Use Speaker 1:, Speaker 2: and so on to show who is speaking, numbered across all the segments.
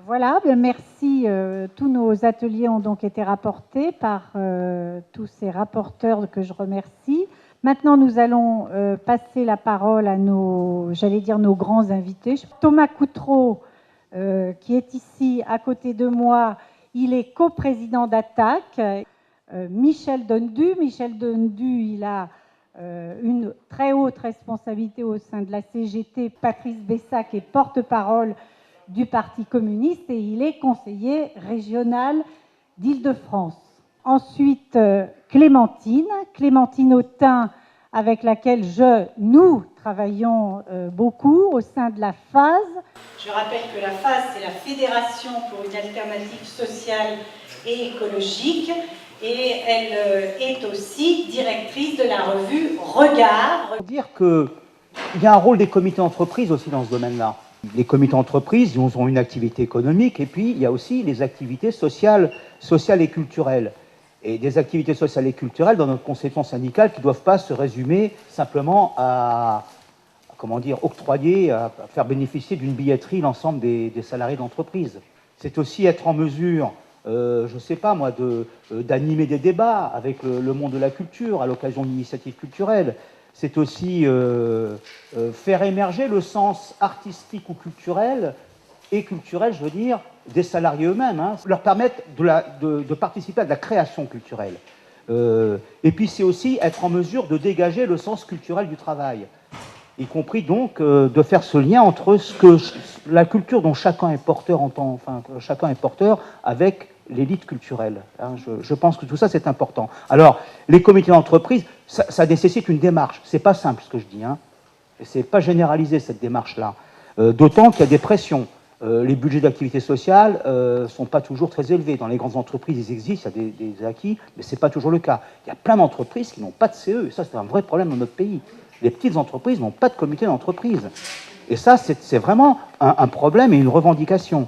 Speaker 1: Voilà, bien merci. Tous nos ateliers ont donc été rapportés par tous ces rapporteurs que je remercie. Maintenant, nous allons passer la parole à nos grands invités. Thomas Coutreau, qui est ici à côté de moi, il est coprésident d'Attaque. Michel Dondu, il a une très haute responsabilité au sein de la CGT. Patrice Bessac est porte-parole du Parti communiste et il est conseiller régional d'Île-de-France. Ensuite, Clémentine Autain, avec laquelle nous travaillons beaucoup au sein de la FASE. Je rappelle que la FASE, c'est la Fédération pour une alternative sociale et écologique, et elle est aussi directrice de la revue Regard.
Speaker 2: Dire qu'il y a un rôle des comités d'entreprise aussi dans ce domaine-là. Les comités d'entreprise, ils ont une activité économique, et puis il y a aussi les activités sociales et culturelles. Et des activités sociales et culturelles dans notre conception syndicale qui ne doivent pas se résumer simplement à octroyer, à faire bénéficier d'une billetterie l'ensemble des salariés d'entreprise. C'est aussi être en mesure, je ne sais pas moi, d'animer des débats avec le monde de la culture à l'occasion d'initiatives culturelles. C'est aussi faire émerger le sens artistique ou culturel, je veux dire, des salariés eux-mêmes, hein, leur permettre de participer à de la création culturelle. Et puis c'est aussi être en mesure de dégager le sens culturel du travail, y compris donc de faire ce lien entre la culture dont chacun est porteur avec l'élite culturelle. Hein, je pense que tout ça, c'est important. Alors, les comités d'entreprise, ça nécessite une démarche. C'est pas simple, ce que je dis. Hein. C'est pas généralisé, cette démarche-là. D'autant qu'il y a des pressions. Les budgets d'activité sociale sont pas toujours très élevés. Dans les grandes entreprises, ils existent, il y a des acquis, mais c'est pas toujours le cas. Il y a plein d'entreprises qui n'ont pas de CE, et ça, c'est un vrai problème dans notre pays. Les petites entreprises n'ont pas de comité d'entreprise. Et ça, c'est vraiment un problème et une revendication.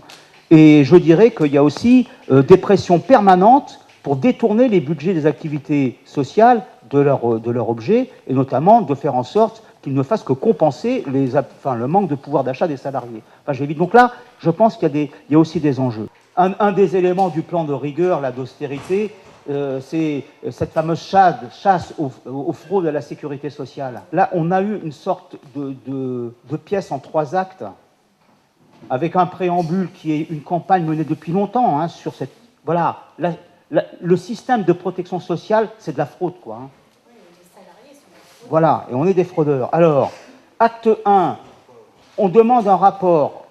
Speaker 2: Et je dirais qu'il y a aussi des pressions permanentes pour détourner les budgets des activités sociales de leur objet, et notamment de faire en sorte qu'ils ne fassent que compenser le manque de pouvoir d'achat des salariés. J'évite. Donc là, je pense qu'il y a aussi des enjeux. Un des éléments du plan de rigueur, d'austérité, c'est cette fameuse chasse aux fraudes à la sécurité sociale. Là, on a eu une sorte de pièce en 3 actes, avec un préambule qui est une campagne menée depuis longtemps, hein, sur cette... Voilà, le système de protection sociale, c'est de la fraude, quoi. Hein. Oui, les salariés sont... Voilà, et on est des fraudeurs. Alors, acte 1, on demande un rapport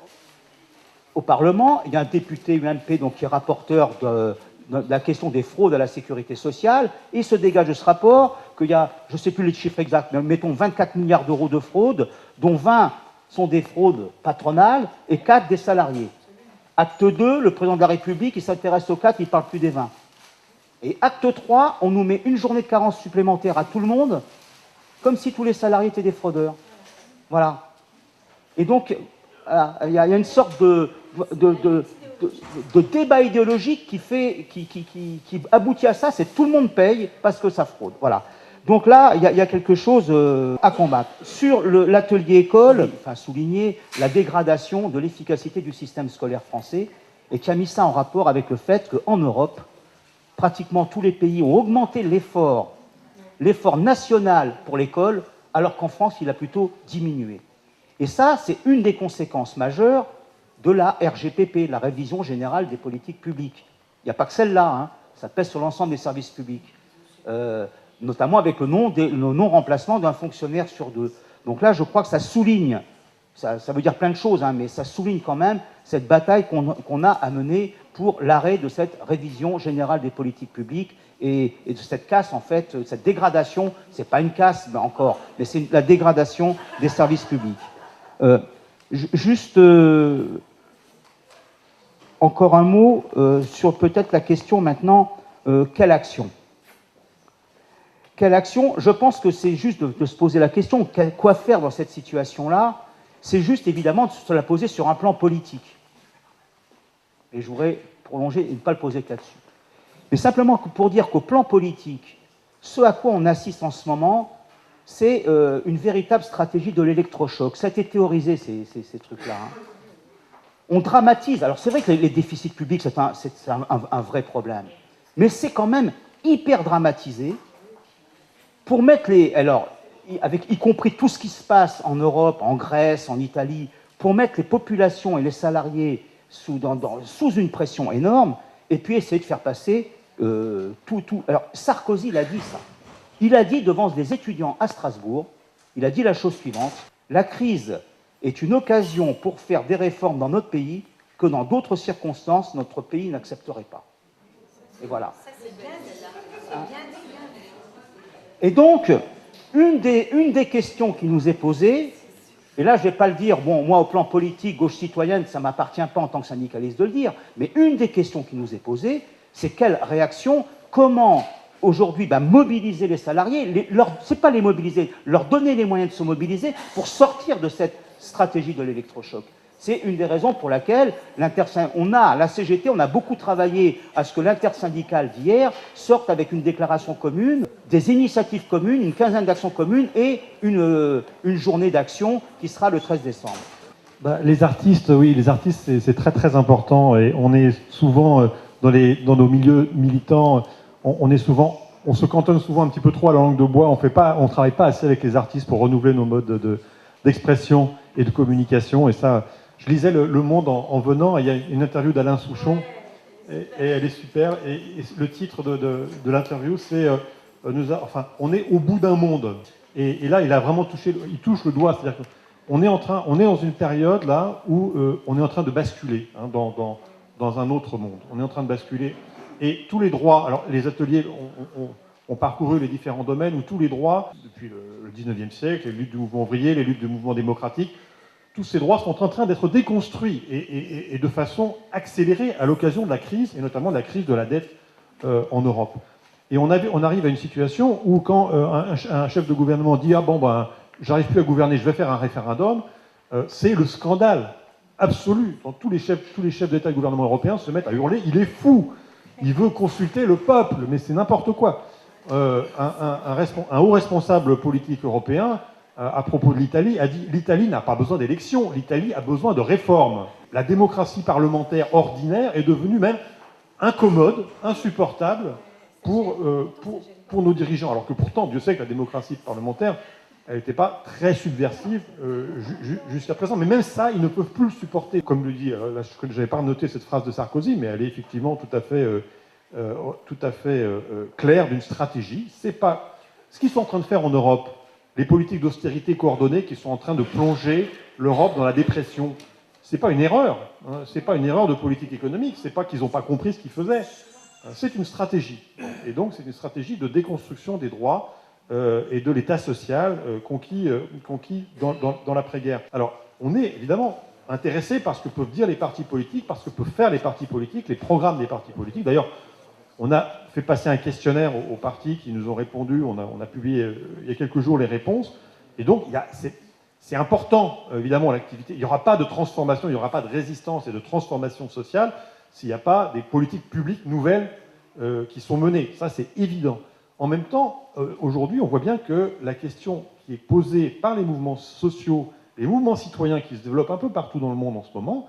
Speaker 2: au Parlement. Il y a un député UMP donc, qui est rapporteur de la question des fraudes à la sécurité sociale. Et il se dégage de ce rapport qu'il y a, je ne sais plus les chiffres exacts, mais mettons 24 milliards d'euros de fraude, dont 20 sont des fraudes patronales et 4 des salariés. Acte 2, le président de la République, il s'intéresse aux 4, il ne parle plus des 20. Et acte 3, on nous met une journée de carence supplémentaire à tout le monde, comme si tous les salariés étaient des fraudeurs. Voilà. Et donc, il y a une sorte de débat idéologique qui aboutit à ça, c'est tout le monde paye parce que ça fraude. Voilà. Donc là, il y a quelque chose à combattre. Sur l'atelier école, souligner la dégradation de l'efficacité du système scolaire français, et qui a mis ça en rapport avec le fait qu'en Europe, pratiquement tous les pays ont augmenté l'effort national pour l'école, alors qu'en France, il a plutôt diminué. Et ça, c'est une des conséquences majeures de la RGPP, la révision générale des politiques publiques. Il n'y a pas que celle-là, hein, ça pèse sur l'ensemble des services publics. Notamment avec le non-remplacement d'un fonctionnaire sur 2. Donc là, je crois que ça souligne, ça veut dire plein de choses, hein, mais ça souligne quand même cette bataille qu'on a à mener pour l'arrêt de cette révision générale des politiques publiques et de cette casse, en fait, cette dégradation, c'est pas une casse encore, mais c'est la dégradation des services publics. Juste encore un mot sur peut-être la question maintenant, quelle action ? Quelle action ? Je pense que c'est juste de se poser la question, quoi faire dans cette situation-là ? C'est juste évidemment de se la poser sur un plan politique. Et je voudrais prolonger et ne pas le poser que là-dessus. Mais simplement pour dire qu'au plan politique, ce à quoi on assiste en ce moment, c'est une véritable stratégie de l'électrochoc. Ça a été théorisé, ces trucs-là. Hein. on dramatise. Alors c'est vrai que les déficits publics, c'est un vrai problème. Mais c'est quand même hyper dramatisé pour mettre les... Alors, avec, y compris tout ce qui se passe en Europe, en Grèce, en Italie, pour mettre les populations et les salariés sous une pression énorme, et puis essayer de faire passer tout. Alors, Sarkozy, il a dit ça. Il a dit devant des étudiants à Strasbourg, il a dit la chose suivante: la crise est une occasion pour faire des réformes dans notre pays que dans d'autres circonstances, notre pays n'accepterait pas. Et voilà. Et donc, une des questions qui nous est posée, et là je ne vais pas le dire, bon, moi au plan politique, gauche citoyenne, ça ne m'appartient pas en tant que syndicaliste de le dire, mais une des questions qui nous est posée, c'est quelle réaction, comment aujourd'hui mobiliser les salariés, c'est pas les mobiliser, leur donner les moyens de se mobiliser pour sortir de cette stratégie de l'électrochoc. C'est une des raisons pour laquelle la CGT, on a beaucoup travaillé à ce que l'intersyndicale d'hier sorte avec une déclaration commune, des initiatives communes, une quinzaine d'actions communes et une journée d'action qui sera le 13 décembre.
Speaker 3: Les artistes, oui, les artistes, c'est très très important. Et on est souvent, dans nos milieux militants, on se cantonne souvent un petit peu trop à la langue de bois. On travaille pas assez avec les artistes pour renouveler nos modes d'expression et de communication. Et ça, je lisais Le Monde en venant, et il y a une interview d'Alain Souchon, et elle est super. Et le titre de l'interview, c'est on est au bout d'un monde. Et là, il a vraiment touche le doigt. C'est-à-dire qu'on est dans une période là où on est en train de basculer dans un autre monde. On est en train de basculer. Et tous les droits, alors les ateliers ont parcouru les différents domaines où tous les droits, depuis le 19e siècle, les luttes du mouvement ouvrier, les luttes du mouvement démocratique, tous ces droits sont en train d'être déconstruits et de façon accélérée à l'occasion de la crise, et notamment de la crise de la dette en Europe. Et on arrive à une situation où quand un chef de gouvernement dit « Ah bon, j'arrive plus à gouverner, je vais faire un référendum », c'est le scandale absolu. Donc, tous les chefs d'État et de gouvernement européens se mettent à hurler « Il est fou ! Il veut consulter le peuple !» Mais c'est n'importe quoi. Un haut responsable politique européen, à propos de l'Italie, a dit « L'Italie n'a pas besoin d'élections, l'Italie a besoin de réformes. » La démocratie parlementaire ordinaire est devenue même incommode, insupportable pour nos dirigeants. Alors que pourtant, Dieu sait que la démocratie parlementaire, elle n'était pas très subversive jusqu'à présent. Mais même ça, ils ne peuvent plus le supporter. Comme le dit, là, je n'avais pas noté cette phrase de Sarkozy, mais elle est effectivement tout à fait claire d'une stratégie. C'est pas ce qu'ils sont en train de faire en Europe, les politiques d'austérité coordonnées qui sont en train de plonger l'Europe dans la dépression. C'est pas une erreur. C'est pas une erreur de politique économique. C'est pas qu'ils n'ont pas compris ce qu'ils faisaient. C'est une stratégie. Et donc, c'est une stratégie de déconstruction des droits et de l'État social conquis dans l'après-guerre. Alors, on est évidemment intéressé par ce que peuvent dire les partis politiques, par ce que peuvent faire les partis politiques, les programmes des partis politiques. D'ailleurs, on a fait passer un questionnaire aux partis qui nous ont répondu. On a publié il y a quelques jours les réponses. Et donc, c'est important, évidemment, l'activité. Il n'y aura pas de transformation, il n'y aura pas de résistance et de transformation sociale s'il n'y a pas des politiques publiques nouvelles qui sont menées. Ça, c'est évident. En même temps, aujourd'hui, on voit bien que la question qui est posée par les mouvements sociaux, les mouvements citoyens qui se développent un peu partout dans le monde en ce moment,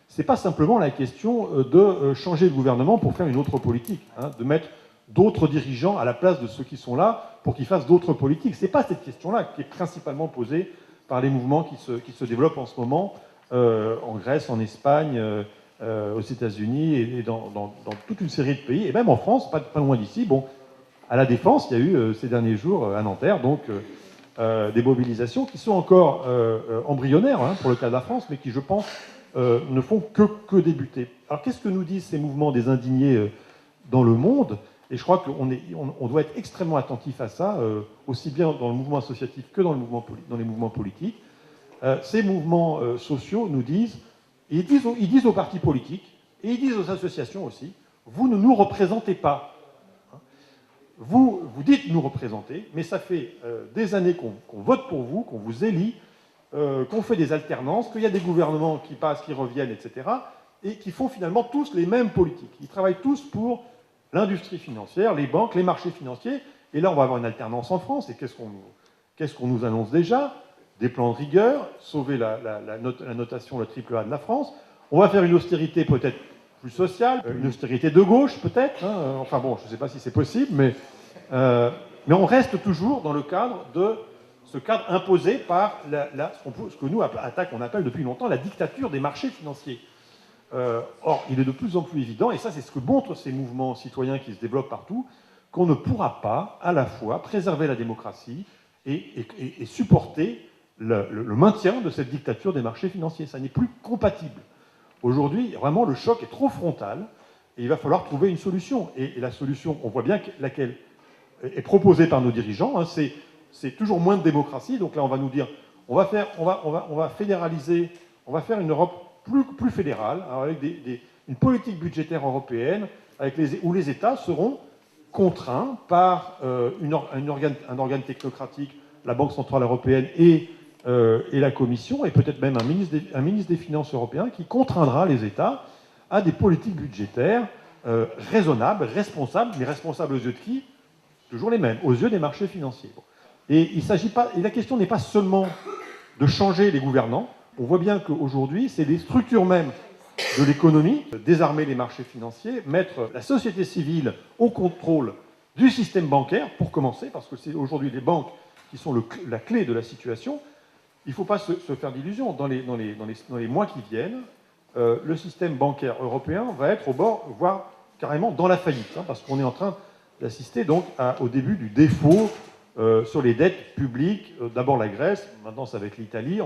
Speaker 3: c'est pas simplement la question de changer de gouvernement pour faire une autre politique, de mettre d'autres dirigeants à la place de ceux qui sont là pour qu'ils fassent d'autres politiques. C'est pas cette question-là qui est principalement posée par les mouvements qui se développent en ce moment en Grèce, en Espagne, aux États-Unis et dans toute une série de pays, et même en France, pas loin d'ici. Bon, à la Défense, il y a eu ces derniers jours à Nanterre, donc des mobilisations qui sont encore embryonnaires pour le cas de la France, mais qui, je pense, ne font que débuter. Alors, qu'est-ce que nous disent ces mouvements des indignés dans le monde? Et je crois qu'on doit être extrêmement attentif à ça, aussi bien dans le mouvement associatif que dans les mouvements politiques. Ces mouvements sociaux nous disent, ils disent aux partis politiques, et ils disent aux associations aussi, vous ne nous représentez pas. Vous dites nous représenter, mais ça fait des années qu'on vote pour vous, qu'on vous élit, qu'on fait des alternances, qu'il y a des gouvernements qui passent, qui reviennent, etc., et qui font finalement tous les mêmes politiques. Ils travaillent tous pour l'industrie financière, les banques, les marchés financiers, et là on va avoir une alternance en France, et qu'est-ce qu'on nous annonce déjà? Des plans de rigueur, sauver la notation, le triple A de la France. On va faire une austérité peut-être plus sociale, une austérité de gauche peut-être. Hein, enfin bon, je ne sais pas si c'est possible, mais on reste toujours dans le cadre de ce cadre imposé par ce que nous, on appelle depuis longtemps la dictature des marchés financiers. Or, il est de plus en plus évident, et ça c'est ce que montrent ces mouvements citoyens qui se développent partout, qu'on ne pourra pas à la fois préserver la démocratie et supporter le maintien de cette dictature des marchés financiers. Ça n'est plus compatible. Aujourd'hui, vraiment, le choc est trop frontal, et il va falloir trouver une solution. Et la solution, on voit bien laquelle est proposée par nos dirigeants, hein, c'est toujours moins de démocratie. Donc là, on va nous dire, on va fédéraliser, on va faire une Europe plus fédérale, alors avec une politique budgétaire européenne, où les États seront contraints par un organe technocratique, la Banque Centrale Européenne et la Commission, et peut-être même un ministre des Finances européen qui contraindra les États à des politiques budgétaires raisonnables, responsables, mais responsables aux yeux de qui? Toujours les mêmes, aux yeux des marchés financiers. Et la question n'est pas seulement de changer les gouvernants. On voit bien qu'aujourd'hui, c'est les structures mêmes de l'économie, désarmer les marchés financiers, mettre la société civile au contrôle du système bancaire, pour commencer, parce que c'est aujourd'hui les banques qui sont la clé de la situation. Il ne faut pas se faire d'illusions. Dans les mois qui viennent, le système bancaire européen va être au bord, voire carrément dans la faillite, hein, parce qu'on est en train d'assister donc au début du défaut sur les dettes publiques. D'abord la Grèce, maintenant ça va être l'Italie,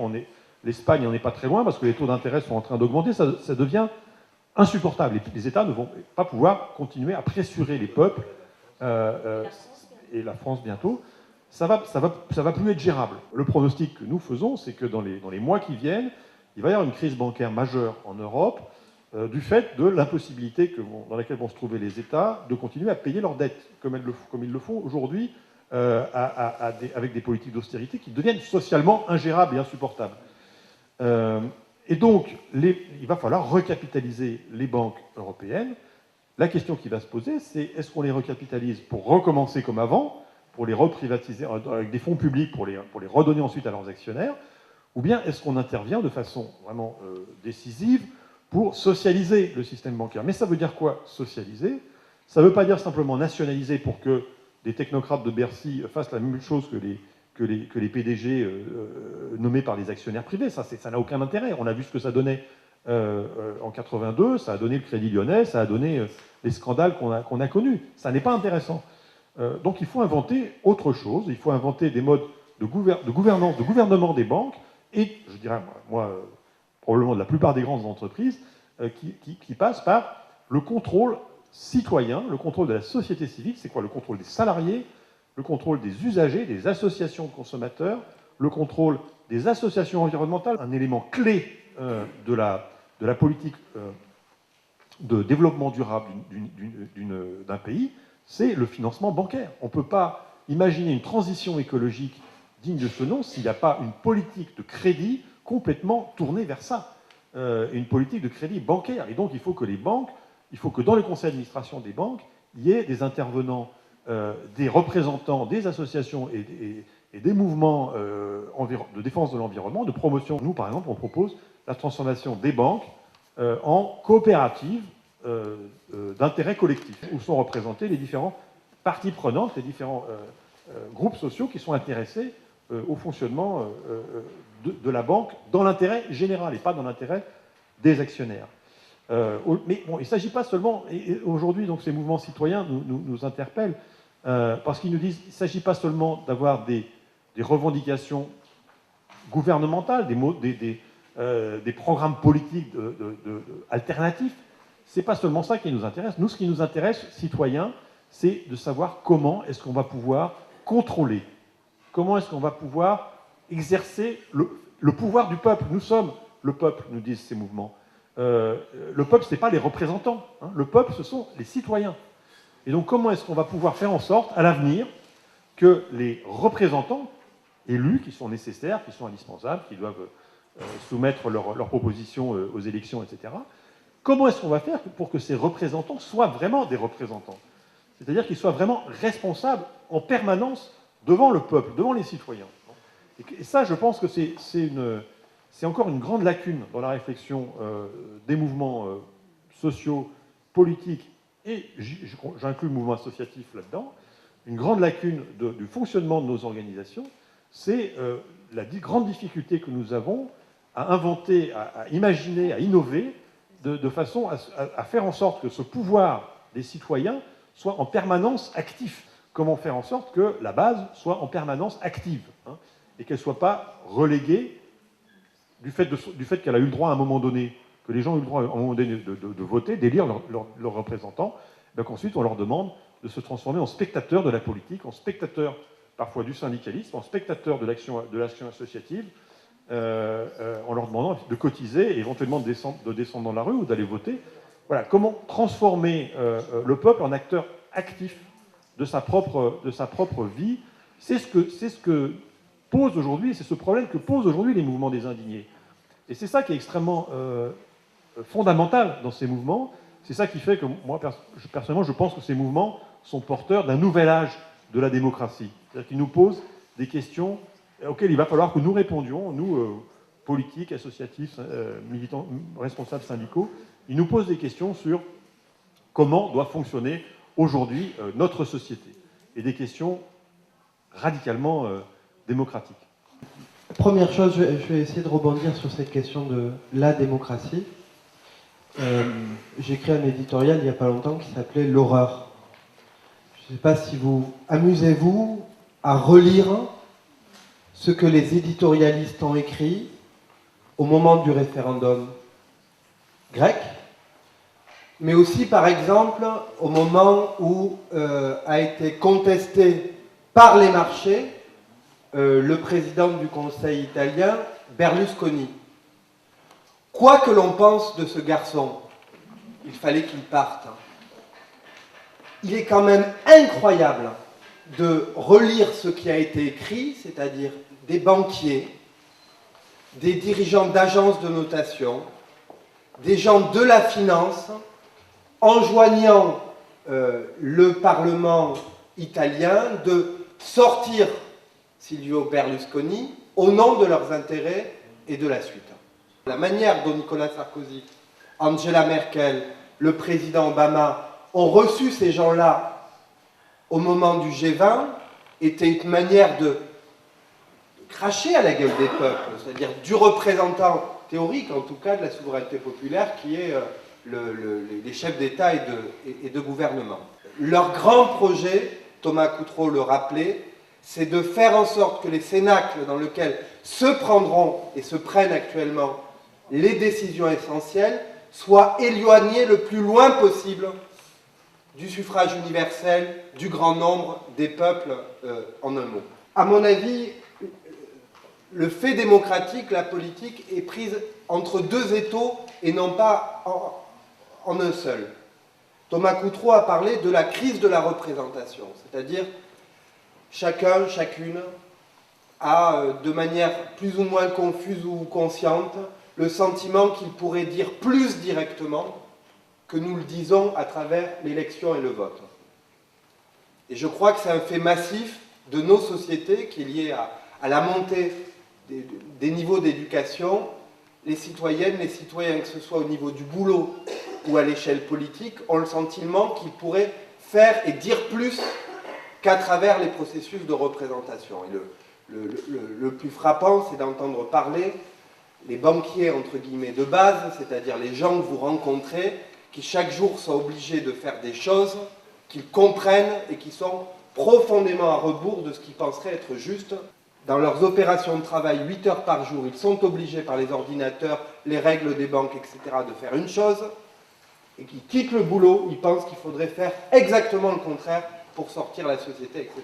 Speaker 3: l'Espagne n'en est pas très loin, parce que les taux d'intérêt sont en train d'augmenter, ça devient insupportable. Et les États ne vont pas pouvoir continuer à pressurer les peuples, et la France bientôt. Ça va plus être gérable. Le pronostic que nous faisons, c'est que dans les mois qui viennent, il va y avoir une crise bancaire majeure en Europe, du fait de l'impossibilité dans laquelle vont se trouver les États de continuer à payer leurs dettes, comme ils le font aujourd'hui, avec des politiques d'austérité qui deviennent socialement ingérables et insupportables. Et donc, il va falloir recapitaliser les banques européennes. La question qui va se poser, c'est est-ce qu'on les recapitalise pour recommencer comme avant, pour les reprivatiser avec des fonds publics, pour les redonner ensuite à leurs actionnaires, ou bien est-ce qu'on intervient de façon vraiment décisive pour socialiser le système bancaire? Mais ça veut dire quoi, socialiser? Ça ne veut pas dire simplement nationaliser pour que des technocrates de Bercy fassent la même chose que les PDG nommés par les actionnaires privés. Ça n'a aucun intérêt. On a vu ce que ça donnait en 82, ça a donné le Crédit Lyonnais, ça a donné les scandales qu'on a connus. Ça n'est pas intéressant. Donc il faut inventer autre chose, il faut inventer des modes de gouvernance, de gouvernement des banques, et je dirais, moi probablement de la plupart des grandes entreprises, qui passent par le contrôle citoyen, le contrôle de la société civile. C'est quoi? Le contrôle des salariés, le contrôle des usagers, des associations de consommateurs, le contrôle des associations environnementales. Un élément clé de la politique de développement durable d'un pays, c'est le financement bancaire. On ne peut pas imaginer une transition écologique digne de ce nom s'il n'y a pas une politique de crédit complètement tournée vers ça, une politique de crédit bancaire. Et donc il faut que dans le conseil d'administration des banques, il y ait des intervenants, des représentants des associations et des mouvements de défense de l'environnement, de promotion. Nous, par exemple, on propose la transformation des banques en coopératives d'intérêt collectif, où sont représentés les différentes parties prenantes, les différents groupes sociaux qui sont intéressés au fonctionnement de la banque dans l'intérêt général et pas dans l'intérêt des actionnaires. Mais bon, il ne s'agit pas seulement, et aujourd'hui donc ces mouvements citoyens nous interpellent, parce qu'ils nous disent qu'il ne s'agit pas seulement d'avoir des revendications gouvernementales, des programmes politiques alternatifs. Ce n'est pas seulement ça qui nous intéresse. Nous, ce qui nous intéresse, citoyens, c'est de savoir comment est-ce qu'on va pouvoir contrôler, comment est-ce qu'on va pouvoir exercer le pouvoir du peuple. Nous sommes le peuple, nous disent ces mouvements. Le peuple, ce n'est pas les représentants. Hein. Le peuple, ce sont les citoyens. Et donc, comment est-ce qu'on va pouvoir faire en sorte, à l'avenir, que les représentants élus, qui sont nécessaires, qui sont indispensables, qui doivent soumettre leurs propositions aux élections, etc., comment est-ce qu'on va faire pour que ces représentants soient vraiment des représentants? C'est-à-dire qu'ils soient vraiment responsables en permanence devant le peuple, devant les citoyens. Et ça, je pense que c'est c'est encore une grande lacune dans la réflexion des mouvements sociaux, politiques, et j'inclus le mouvement associatif là-dedans, une grande lacune du fonctionnement de nos organisations, c'est la grande difficulté que nous avons à inventer, à imaginer, à innover, de façon à faire en sorte que ce pouvoir des citoyens soit en permanence actif. Comment faire en sorte que la base soit en permanence active, hein, et qu'elle ne soit pas reléguée du fait qu'elle a eu le droit à un moment donné, que les gens ont eu le droit à un moment donné de voter, d'élire leurs représentants, donc ensuite on leur demande de se transformer en spectateurs de la politique, en spectateurs parfois du syndicalisme, en spectateurs de l'action associative, en leur demandant de cotiser et éventuellement de descendre dans la rue ou d'aller voter. Voilà, comment transformer le peuple en acteur actif de sa propre vie. C'est ce que pose aujourd'hui, c'est ce problème que posent aujourd'hui les mouvements des indignés. Et c'est ça qui est extrêmement fondamental dans ces mouvements. C'est ça qui fait que moi, personnellement, je pense que ces mouvements sont porteurs d'un nouvel âge de la démocratie. C'est-à-dire qu'ils nous posent des questions auxquelles il va falloir que nous répondions, nous, politiques, associatifs, militants, responsables syndicaux. Ils nous posent des questions sur comment doit fonctionner aujourd'hui notre société, et des questions radicalement démocratiques.
Speaker 4: Première chose, je vais essayer de rebondir sur cette question de la démocratie. J'ai écrit un éditorial il n'y a pas longtemps qui s'appelait « L'horreur ». Je ne sais pas si vous amusez-vous à relire ce que les éditorialistes ont écrit au moment du référendum grec, mais aussi, par exemple, au moment où a été contesté par les marchés le président du Conseil italien, Berlusconi. Quoi que l'on pense de ce garçon, il fallait qu'il parte. Il est quand même incroyable de relire ce qui a été écrit, c'est-à-dire des banquiers, des dirigeants d'agences de notation, des gens de la finance, enjoignant le Parlement italien de sortir Silvio Berlusconi au nom de leurs intérêts et de la suite. La manière dont Nicolas Sarkozy, Angela Merkel, le président Obama ont reçu ces gens-là au moment du G20 était une manière de cracher à la gueule des peuples, c'est-à-dire du représentant théorique, en tout cas, de la souveraineté populaire, qui est les chefs d'État et de gouvernement. Leur grand projet, Thomas Coutreau le rappelait, c'est de faire en sorte que les cénacles dans lesquels se prendront et se prennent actuellement les décisions essentielles soient éloignés le plus loin possible du suffrage universel, du grand nombre des peuples, en un mot. À mon avis, le fait démocratique, la politique, est prise entre deux étaux et non pas en un seul. Thomas Coutreau a parlé de la crise de la représentation, c'est-à-dire chacun, chacune a, de manière plus ou moins confuse ou consciente, le sentiment qu'il pourrait dire plus directement que nous le disons à travers l'élection et le vote. Et je crois que c'est un fait massif de nos sociétés qui est lié à la montée des niveaux d'éducation. Les citoyennes, les citoyens, que ce soit au niveau du boulot ou à l'échelle politique, ont le sentiment qu'ils pourraient faire et dire plus qu'à travers les processus de représentation. Et le plus frappant, c'est d'entendre parler les banquiers, entre guillemets, de base, c'est-à-dire les gens que vous rencontrez, qui chaque jour sont obligés de faire des choses qu'ils comprennent et qui sont profondément à rebours de ce qu'ils penseraient être juste. Dans leurs opérations de travail, 8 heures par jour, ils sont obligés par les ordinateurs, les règles des banques, etc., de faire une chose, et qu'ils quittent le boulot, ils pensent qu'il faudrait faire exactement le contraire pour sortir la société, etc.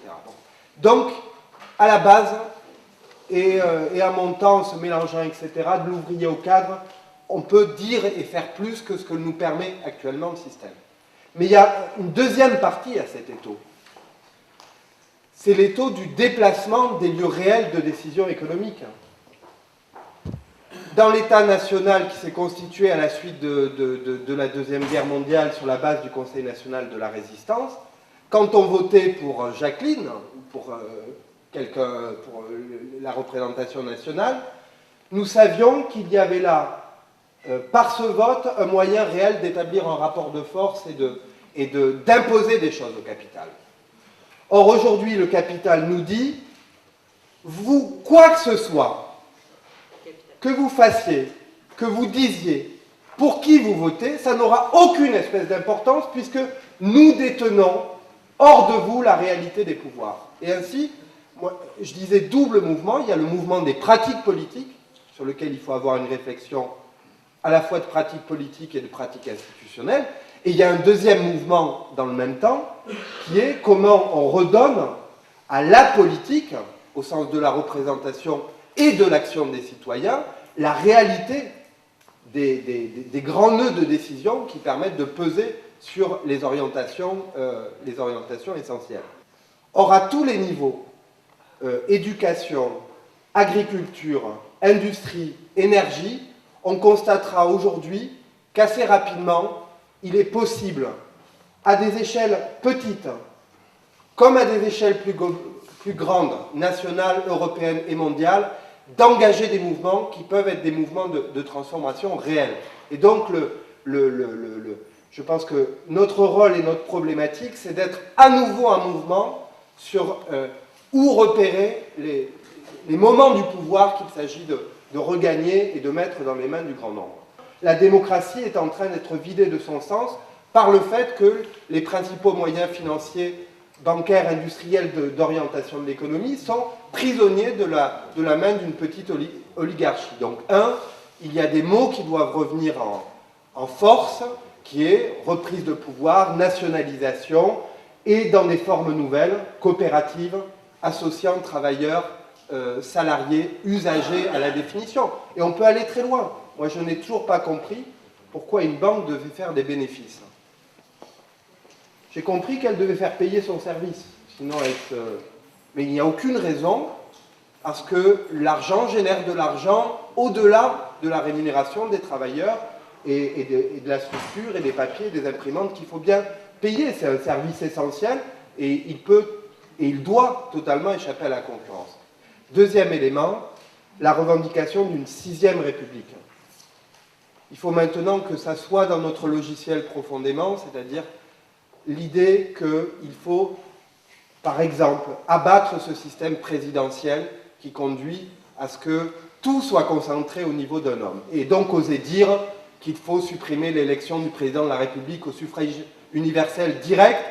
Speaker 4: Donc, à la base, et en montant, en se mélangeant, etc., de l'ouvrier au cadre, on peut dire et faire plus que ce que nous permet actuellement le système. Mais il y a une deuxième partie à cet étau. C'est l'étau du déplacement des lieux réels de décision économique. Dans l'État national qui s'est constitué à la suite de la Deuxième Guerre mondiale sur la base du Conseil national de la résistance, quand on votait pour Jacqueline, pour la représentation nationale, nous savions qu'il y avait là, par ce vote, un moyen réel d'établir un rapport de force et d'imposer des choses au capital. Or, aujourd'hui, le capital nous dit, vous, quoi que ce soit, que vous fassiez, que vous disiez, pour qui vous votez, ça n'aura aucune espèce d'importance puisque nous détenons hors de vous la réalité des pouvoirs. Et ainsi, moi, je disais double mouvement, il y a le mouvement des pratiques politiques, sur lequel il faut avoir une réflexion à la fois de pratiques politiques et de pratiques institutionnelles, et il y a un deuxième mouvement dans le même temps, qui est comment on redonne à la politique, au sens de la représentation et de l'action des citoyens, la réalité des grands nœuds de décision qui permettent de peser sur les orientations essentielles. Or, à tous les niveaux, éducation, agriculture, industrie, énergie, on constatera aujourd'hui qu'assez rapidement, il est possible, à des échelles petites, comme à des échelles plus grandes, nationales, européennes et mondiales, d'engager des mouvements qui peuvent être des mouvements de transformation réels. Et donc, je pense que notre rôle et notre problématique, c'est d'être à nouveau un mouvement sur où repérer les moments du pouvoir qu'il s'agit de regagner et de mettre dans les mains du grand nombre. La démocratie est en train d'être vidée de son sens par le fait que les principaux moyens financiers, bancaires, industriels d'orientation de l'économie sont prisonniers de la main d'une petite oligarchie. Donc, il y a des mots qui doivent revenir en force, qui est reprise de pouvoir, nationalisation, et dans des formes nouvelles, coopératives, associant travailleurs, salariés, usagers à la définition. Et on peut aller très loin. Moi, je n'ai toujours pas compris pourquoi une banque devait faire des bénéfices. J'ai compris qu'elle devait faire payer son service, sinon mais il n'y a aucune raison à ce que l'argent génère de l'argent au-delà de la rémunération des travailleurs et de la structure et des papiers, des imprimantes qu'il faut bien payer. C'est un service essentiel et il doit totalement échapper à la concurrence. Deuxième élément, la revendication d'une 6e République. Il faut maintenant que ça soit dans notre logiciel profondément, c'est-à-dire l'idée qu'il faut, par exemple, abattre ce système présidentiel qui conduit à ce que tout soit concentré au niveau d'un homme. Et donc oser dire qu'il faut supprimer l'élection du président de la République au suffrage universel direct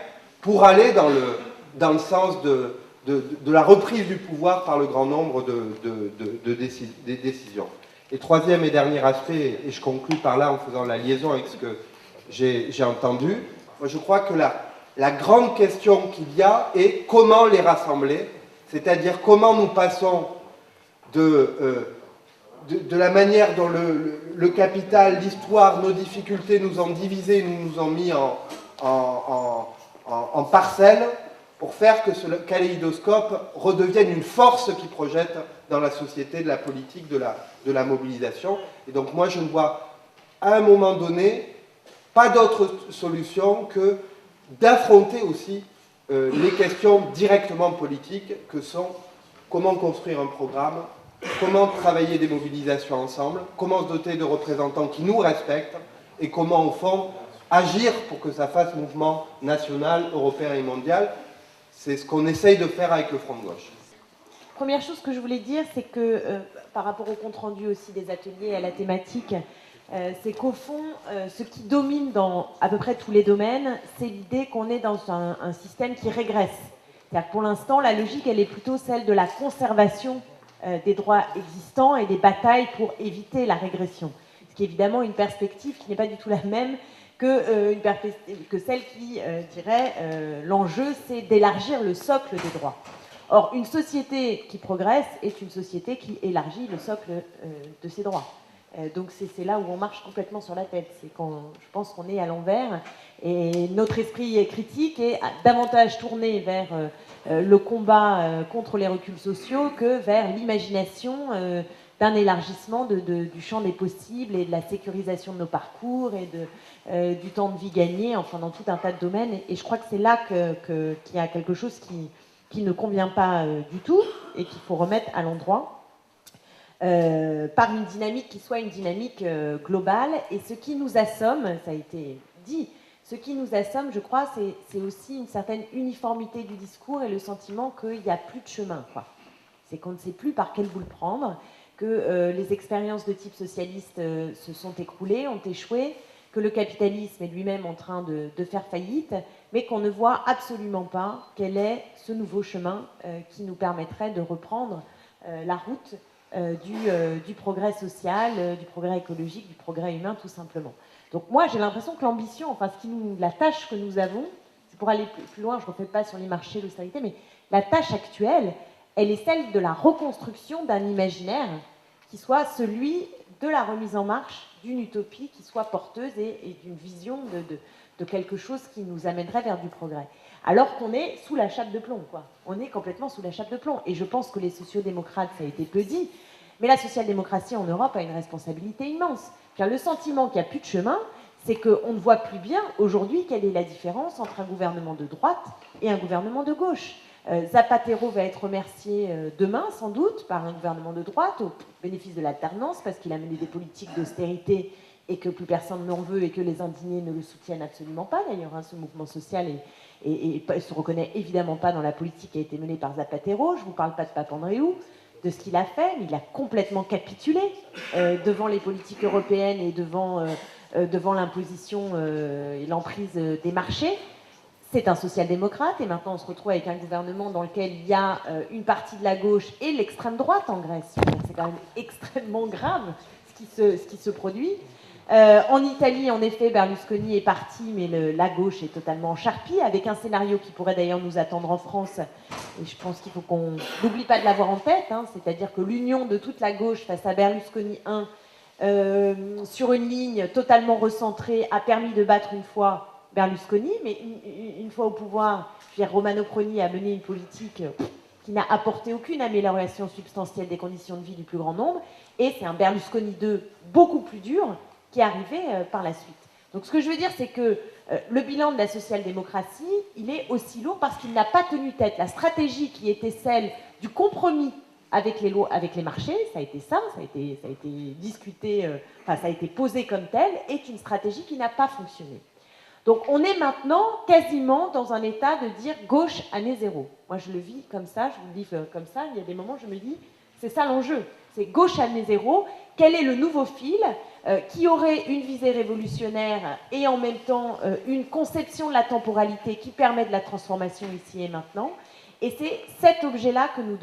Speaker 4: pour aller dans le sens de la reprise du pouvoir par le grand nombre des décisions. Et troisième et dernier aspect, et je conclus par là en faisant la liaison avec ce que j'ai entendu, moi je crois que la grande question qu'il y a est comment les rassembler, c'est-à-dire comment nous passons de la manière dont le capital, l'histoire, nos difficultés nous ont divisés, nous ont mis en parcelles, pour faire que ce kaléidoscope redevienne une force qui projette dans la société de la politique, de la mobilisation. Et donc moi je ne vois à un moment donné pas d'autre solution que d'affronter aussi les questions directement politiques que sont comment construire un programme, comment travailler des mobilisations ensemble, comment se doter de représentants qui nous respectent et comment au fond agir pour que ça fasse mouvement national, européen et mondial. C'est ce qu'on essaye de faire avec le Front de gauche.
Speaker 5: Première chose que je voulais dire, c'est que par rapport au compte-rendu aussi des ateliers et à la thématique, c'est qu'au fond, ce qui domine dans à peu près tous les domaines, c'est l'idée qu'on est dans un système qui régresse. C'est-à-dire que pour l'instant, la logique, elle est plutôt celle de la conservation des droits existants et des batailles pour éviter la régression. Ce qui est évidemment une perspective qui n'est pas du tout la même que celle qui dirait l'enjeu, c'est d'élargir le socle des droits. Or, une société qui progresse est une société qui élargit le socle de ses droits. Donc c'est là où on marche complètement sur la tête. C'est quand je pense qu'on est à l'envers et notre esprit critique est davantage tourné vers le combat contre les reculs sociaux que vers l'imagination d'un élargissement du champ des possibles et de la sécurisation de nos parcours et du temps de vie gagné, enfin dans tout un tas de domaines. Et je crois que c'est là qu'il y a quelque chose qui ne convient pas du tout et qu'il faut remettre à l'endroit. par une dynamique qui soit une dynamique globale. Et ce qui nous assomme, ça a été dit, ce qui nous assomme, je crois, c'est aussi une certaine uniformité du discours et le sentiment qu'il n'y a plus de chemin, quoi. C'est qu'on ne sait plus par quelle boule prendre, que les expériences de type socialiste se sont écroulées, ont échoué, que le capitalisme est lui-même en train de faire faillite, mais qu'on ne voit absolument pas quel est ce nouveau chemin qui nous permettrait de reprendre la route du progrès social, du progrès écologique, du progrès humain, tout simplement. Donc moi, j'ai l'impression que l'ambition, enfin, la tâche que nous avons, c'est pour aller plus loin, je ne refais pas sur les marchés, l'austérité, mais la tâche actuelle, elle est celle de la reconstruction d'un imaginaire qui soit celui de la remise en marche d'une utopie qui soit porteuse et d'une vision de quelque chose qui nous amènerait vers du progrès. Alors qu'on est sous la chape de plomb, quoi. On est complètement sous la chape de plomb. Et je pense que les sociodémocrates, ça a été peu dit, mais la social-démocratie en Europe a une responsabilité immense. Car le sentiment qu'il n'y a plus de chemin, c'est qu'on ne voit plus bien aujourd'hui quelle est la différence entre un gouvernement de droite et un gouvernement de gauche. Zapatero va être remercié demain, sans doute, par un gouvernement de droite, au bénéfice de l'alternance, parce qu'il a mené des politiques d'austérité et que plus personne n'en veut et que les indignés ne le soutiennent absolument pas. D'ailleurs, hein, ce mouvement social et se reconnaît évidemment pas dans la politique qui a été menée par Zapatero. Je ne vous parle pas de Papandréou, de ce qu'il a fait, mais il a complètement capitulé devant les politiques européennes et devant l'imposition et l'emprise des marchés. C'est un social-démocrate et maintenant on se retrouve avec un gouvernement dans lequel il y a une partie de la gauche et l'extrême droite en Grèce. C'est quand même extrêmement grave ce qui se produit. En Italie, en effet, Berlusconi est parti, mais la gauche est totalement en charpie, avec un scénario qui pourrait d'ailleurs nous attendre en France. Et je pense qu'il faut qu'on n'oublie pas de l'avoir en tête, hein, c'est-à-dire que l'union de toute la gauche face à Berlusconi 1, sur une ligne totalement recentrée, a permis de battre une fois Berlusconi, mais une fois au pouvoir, Romano Prodi a mené une politique qui n'a apporté aucune amélioration substantielle des conditions de vie du plus grand nombre, et c'est un Berlusconi 2 beaucoup plus dur qui est arrivé par la suite. Donc ce que je veux dire, c'est que le bilan de la social-démocratie, il est aussi lourd parce qu'il n'a pas tenu tête. La stratégie qui était celle du compromis avec les lois, avec les marchés, ça a été discuté, ça a été posé comme tel, est une stratégie qui n'a pas fonctionné. Donc on est maintenant quasiment dans un état de dire gauche année zéro. Moi je le vis comme ça, je vous le dis comme ça, il y a des moments où je me dis, c'est ça l'enjeu, c'est gauche année zéro, quel est le nouveau fil qui aurait une visée révolutionnaire et en même temps une conception de la temporalité qui permet de la transformation ici et maintenant. Et c'est cet objet-là que nous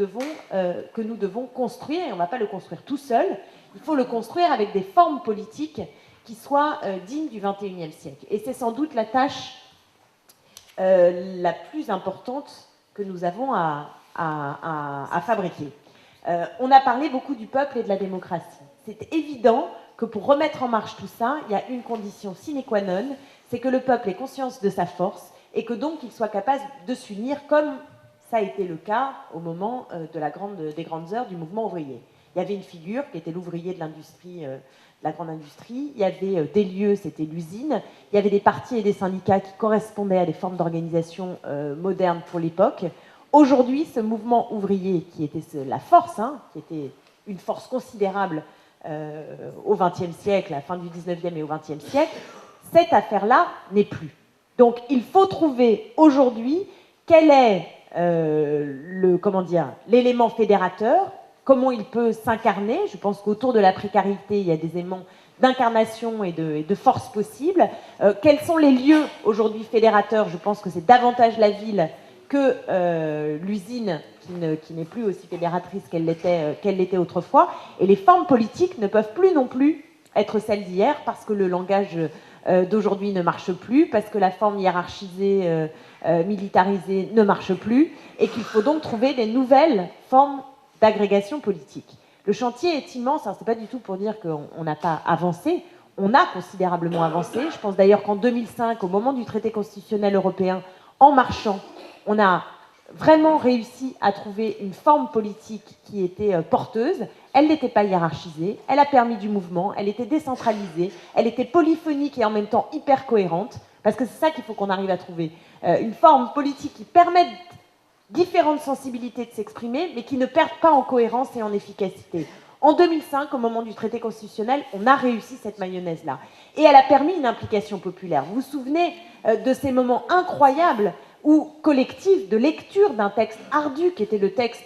Speaker 5: devons construire, et on ne va pas le construire tout seul, il faut le construire avec des formes politiques qui soient dignes du XXIe siècle. Et c'est sans doute la tâche la plus importante que nous avons à fabriquer. On a parlé beaucoup du peuple et de la démocratie. C'est évident que pour remettre en marche tout ça, il y a une condition sine qua non, c'est que le peuple ait conscience de sa force et que donc il soit capable de s'unir comme ça a été le cas au moment des grandes heures du mouvement ouvrier. Il y avait une figure qui était l'ouvrier de l'industrie, la grande industrie. Il y avait des lieux, c'était l'usine. Il y avait des partis et des syndicats qui correspondaient à des formes d'organisation modernes pour l'époque. Aujourd'hui, ce mouvement ouvrier, qui était la force, qui était une force considérable au XXe siècle, à la fin du XIXe et au XXe siècle, cette affaire-là n'est plus. Donc, il faut trouver aujourd'hui quel est l'élément fédérateur, comment il peut s'incarner. Je pense qu'autour de la précarité, il y a des éléments d'incarnation et de force possibles. Quels sont les lieux aujourd'hui fédérateurs? Je pense que c'est davantage la ville que l'usine qui n'est plus aussi fédératrice qu'elle l'était autrefois. Et les formes politiques ne peuvent plus non plus être celles d'hier parce que le langage d'aujourd'hui ne marche plus, parce que la forme hiérarchisée, militarisée ne marche plus, et qu'il faut donc trouver des nouvelles formes d'agrégation politique. Le chantier est immense, ce n'est pas du tout pour dire qu'on n'a pas avancé, on a considérablement avancé. Je pense d'ailleurs qu'en 2005, au moment du traité constitutionnel européen, en marchant, on a vraiment réussi à trouver une forme politique qui était porteuse. Elle n'était pas hiérarchisée, elle a permis du mouvement, elle était décentralisée, elle était polyphonique et en même temps hyper cohérente, parce que c'est ça qu'il faut qu'on arrive à trouver. Une forme politique qui permette différentes sensibilités de s'exprimer, mais qui ne perdent pas en cohérence et en efficacité. En 2005, au moment du traité constitutionnel, on a réussi cette mayonnaise-là. Et elle a permis une implication populaire. Vous vous souvenez de ces moments incroyables ou collectifs de lecture d'un texte ardu qui était le texte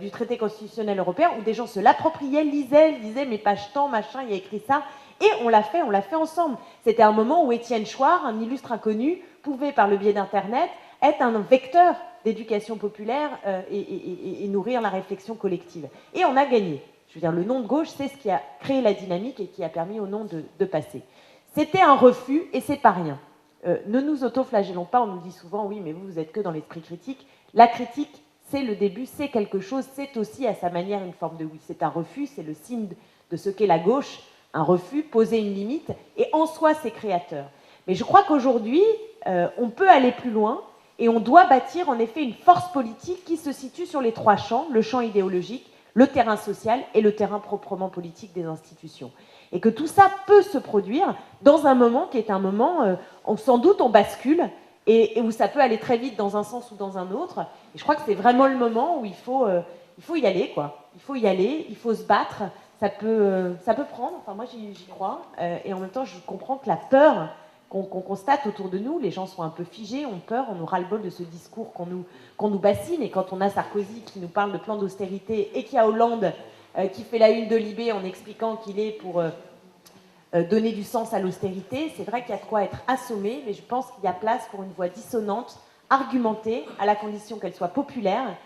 Speaker 5: du traité constitutionnel européen, où des gens se l'appropriaient, lisaient mais page tant, machin, il y a écrit ça, et on l'a fait ensemble. C'était un moment où Étienne Chouard, un illustre inconnu, pouvait, par le biais d'Internet, être un vecteur d'éducation populaire et nourrir la réflexion collective. Et on a gagné. Je veux dire, le nom de gauche, c'est ce qui a créé la dynamique et qui a permis au nom de passer. C'était un refus, et c'est pas rien. Ne nous autoflagellons pas, on nous dit souvent, oui, mais vous êtes que dans l'esprit critique. La critique, c'est le début, c'est quelque chose, c'est aussi à sa manière une forme de oui. C'est un refus, c'est le signe de ce qu'est la gauche, un refus, poser une limite, et en soi, c'est créateur. Mais je crois qu'aujourd'hui, on peut aller plus loin, et on doit bâtir en effet une force politique qui se situe sur les trois champs, le champ idéologique, le terrain social et le terrain proprement politique des institutions. Et que tout ça peut se produire dans un moment qui est un moment où sans doute on bascule et où ça peut aller très vite dans un sens ou dans un autre. Et je crois que c'est vraiment le moment où il faut y aller, quoi. Il faut y aller, il faut se battre. Ça peut prendre, enfin moi j'y crois. Et en même temps, je comprends que la peur qu'on constate autour de nous, les gens sont un peu figés, ont peur, on aura le bol de ce discours qu'on nous bassine. Et quand on a Sarkozy qui nous parle de plan d'austérité et qu'il y a Hollande qui fait la une de Libé en expliquant qu'il est pour donner du sens à l'austérité, c'est vrai qu'il y a de quoi être assommé, mais je pense qu'il y a place pour une voix dissonante, argumentée, à la condition qu'elle soit populaire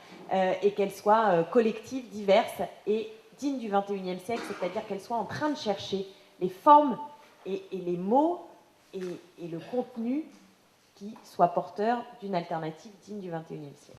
Speaker 5: et qu'elle soit collective, diverse et digne du XXIe siècle, c'est-à-dire qu'elle soit en train de chercher les formes et les mots et le contenu qui soient porteurs d'une alternative digne du XXIe siècle.